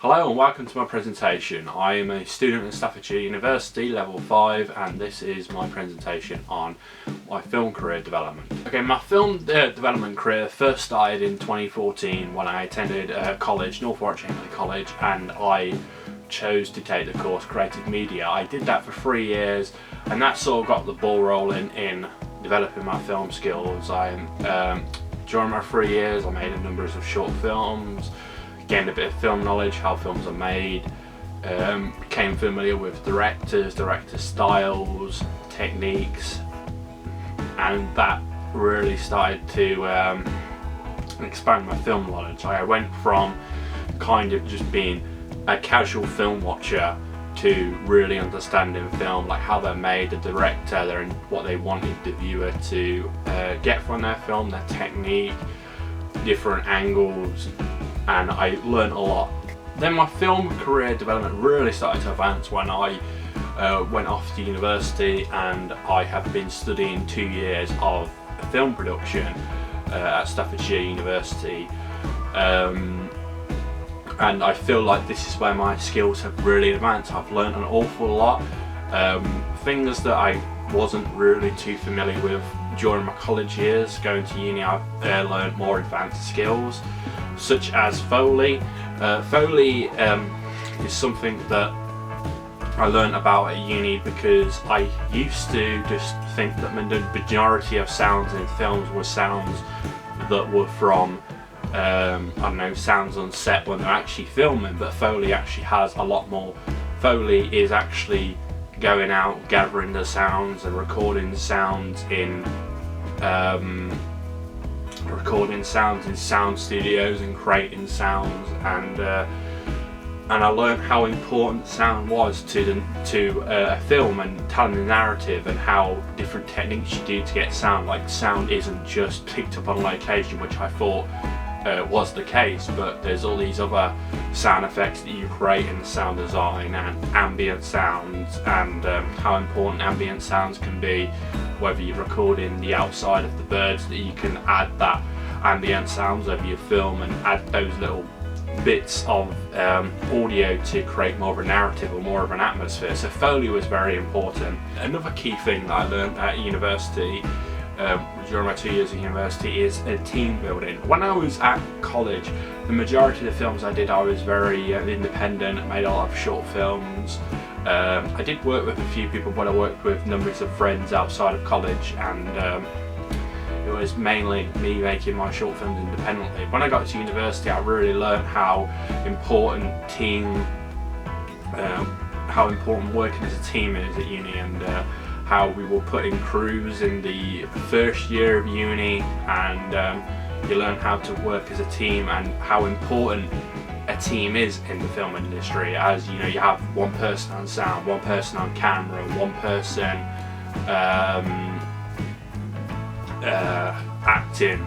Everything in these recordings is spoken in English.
Hello and welcome to my presentation. I am a student at Staffordshire University, level 5, and this is my presentation on my film career development. Okay, my film development career first started in 2014 when I attended college, North Warwickshire College, and I chose to take the course Creative Media. I did that for 3 years and that sort of got the ball rolling in developing my film skills. During my 3 years I made a number of short films, gained a bit of film knowledge, how films are made, became familiar with director styles, techniques, and that really started to expand my film knowledge. I went from kind of just being a casual film watcher to really understanding film, like how they're made, the director, and what they wanted the viewer to get from their film, their technique, different angles, and I learned a lot. Then my film career development really started to advance when I went off to university, and I have been studying 2 years of film production at Staffordshire University. And I feel like this is where my skills have really advanced. I've learned an awful lot. Things that I wasn't really too familiar with during my college years. Going to uni, I've learned more advanced skills, such as Foley. Foley is something that I learned about at uni because I used to just think that the majority of sounds in films were sounds that were from I don't know, sounds on set when they're actually filming, but Foley actually has a lot more. Foley is actually going out, gathering the sounds and recording sounds in sound studios and creating sounds, and I learned how important sound was to a film and telling the narrative, and how different techniques you do to get sound. Like, sound isn't just picked up on location, which I thought was the case, but there's all these other sound effects that you create in the sound design, and ambient sounds, and how important ambient sounds can be, whether you're recording the outside of the birds, that you can add that ambient sounds over your film and add those little bits of audio to create more of a narrative or more of an atmosphere. So Foley was very important. Another key thing that I learned at university during my 2 years at university is team building. When I was at college, the majority of the films I did, I was very independent. I made a lot of short films. I did work with a few people, but I worked with numbers of friends outside of college, and it was mainly me making my short films independently. When I got to university, I really learned how important working as a team is at uni, and how we were putting crews in the first year of uni, and you learn how to work as a team and how important a team is in the film industry. As you know, you have one person on sound, one person on camera, one person acting,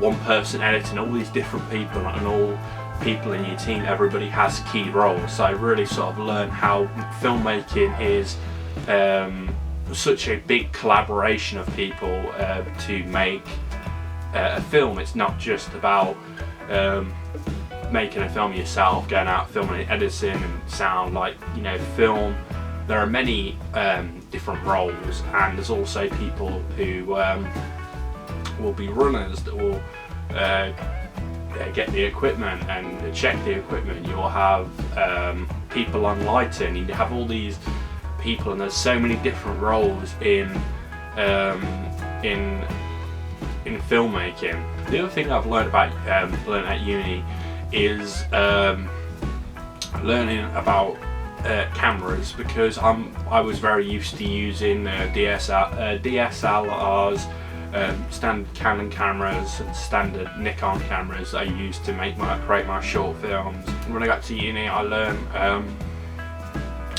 one person editing, all these different people, and all people in your team, everybody has key roles. So I really sort of learned how filmmaking is such a big collaboration of people to make a film. It's not just about making a film yourself, going out filming, editing and sound. Like, you know, film, there are many different roles, and there's also people who will be runners that will get the equipment and check the equipment. You'll have people on lighting, you have all these people, and there's so many different roles in filmmaking. The other thing I've learned at uni is learning about cameras, because I was very used to using DSLRs, standard Canon cameras and standard Nikon cameras that I used to create my short films. When I got to uni, I learned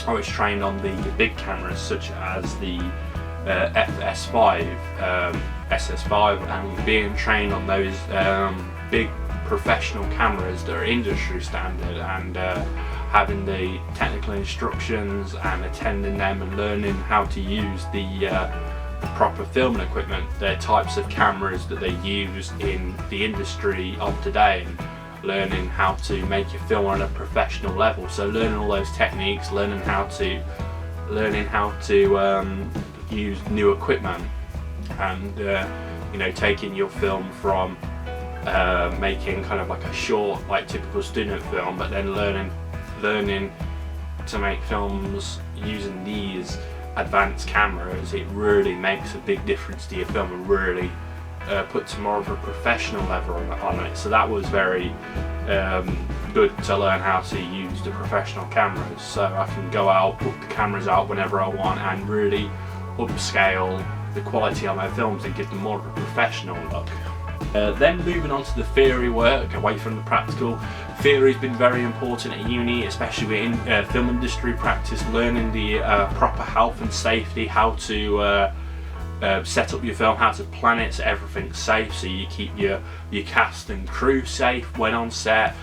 I was trained on the big cameras, such as the FS5, SS5, and being trained on those big professional cameras that are industry standard, and having the technical instructions and attending them and learning how to use the proper filming equipment, the types of cameras that they use in the industry of today. And learning how to make your film on a professional level. So learning all those techniques, learning how to use new equipment, and you know, taking your film from making kind of like a short, like typical student film, but then learning to make films using these advanced cameras. It really makes a big difference to your film and really puts more of a professional level on it. So that was very good to learn how to use the professional cameras, so I can go out, put the cameras out whenever I want, and really upscale the quality of my films and give them more of a professional look. Then moving on to the theory work, away from the practical. Theory has been very important at uni, especially in film industry practice, learning the proper health and safety, how to set up your film, how to plan it so everything's safe, so you keep your cast and crew safe when on set,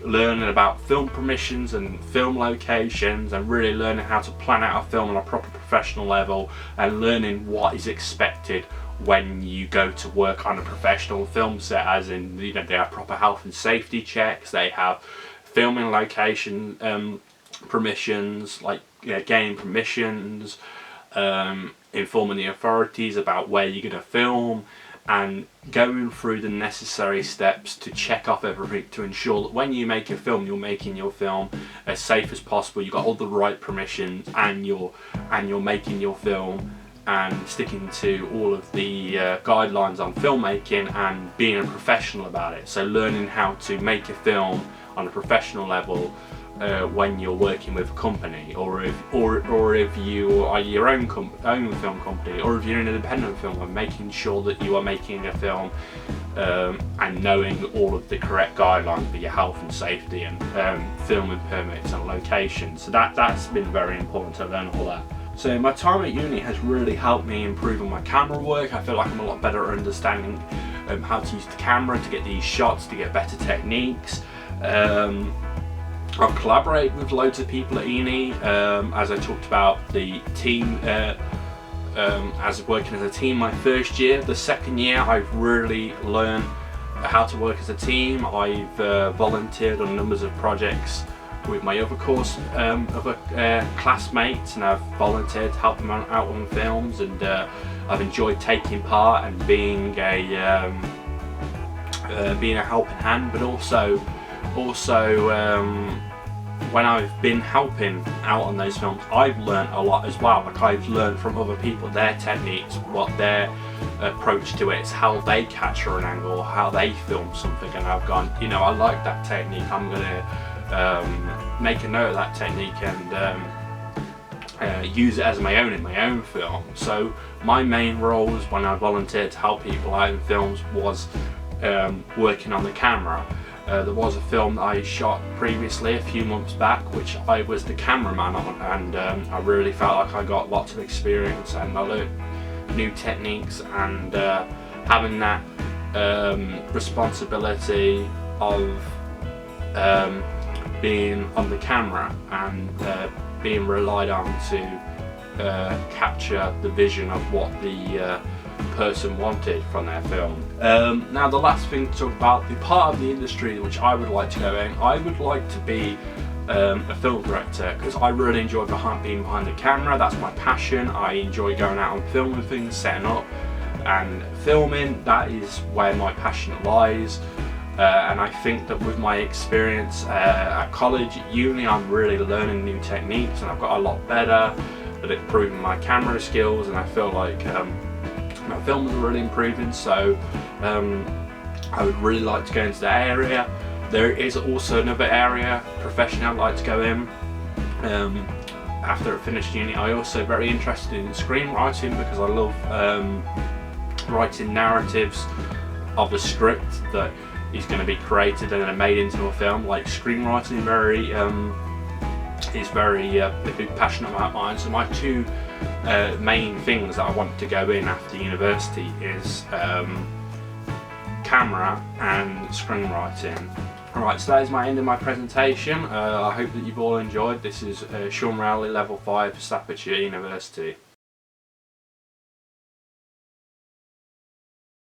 learning about film permissions and film locations, and really learning how to plan out a film on a proper professional level, and learning what is expected when you go to work on a professional film set, as in, you know, they have proper health and safety checks, they have filming location permissions, like, you know, gaining permissions, informing the authorities about where you're going to film, and going through the necessary steps to check off everything to ensure that when you make a film, you're making your film as safe as possible, you've got all the right permissions, and you're making your film and sticking to all of the guidelines on filmmaking and being a professional about it. So learning how to make a film on a professional level when you're working with a company, or if you are your own film company, or if you're an independent filmer, making sure that you are making a film and knowing all of the correct guidelines for your health and safety and filming permits and locations. So that's been very important to learn all that. So my time at uni has really helped me improve on my camera work. I feel like I'm a lot better at understanding how to use the camera to get these shots, to get better techniques. I've collaborated with loads of people at uni, as I talked about the team, as working as a team my first year. The second year I've really learned how to work as a team. I've volunteered on numbers of projects with my other classmates, and I've volunteered to help them out on films, and I've enjoyed taking part and being a helping hand, but also when I've been helping out on those films, I've learned a lot as well. Like, I've learned from other people their techniques, what their approach to it is, how they capture an angle, how they film something, and I've gone, you know, I like that technique, I'm gonna make a note of that technique and use it as my own in my own film. So my main roles when I volunteered to help people out in films was working on the camera. There was a film that I shot previously a few months back, which I was the cameraman on, and I really felt like I got lots of experience, and I learned new techniques, and having that responsibility of being on the camera and being relied on to capture the vision of what the person wanted from their film. Now the last thing to talk about, the part of the industry which I would like to go in, I would like to be a film director, because I really enjoy being behind the camera. That's my passion. I enjoy going out and filming things, setting up and filming. That is where my passion lies. And I think that with my experience at college, at uni, I'm really learning new techniques, and I've got a lot better at improving my camera skills, and I feel like my films are really improving. So I would really like to go into that area. There is also another area professionally I'd like to go in after I finished uni. I'm also very interested in screenwriting, because I love writing narratives of a script that is going to be created and then made into a film. Like, screenwriting is very a big passion of mine. So my two main things that I want to go in after university is camera and screenwriting. Alright, so that is my end of my presentation. I hope that you've all enjoyed. This is Sean Rowley, level 5, Staffordshire University.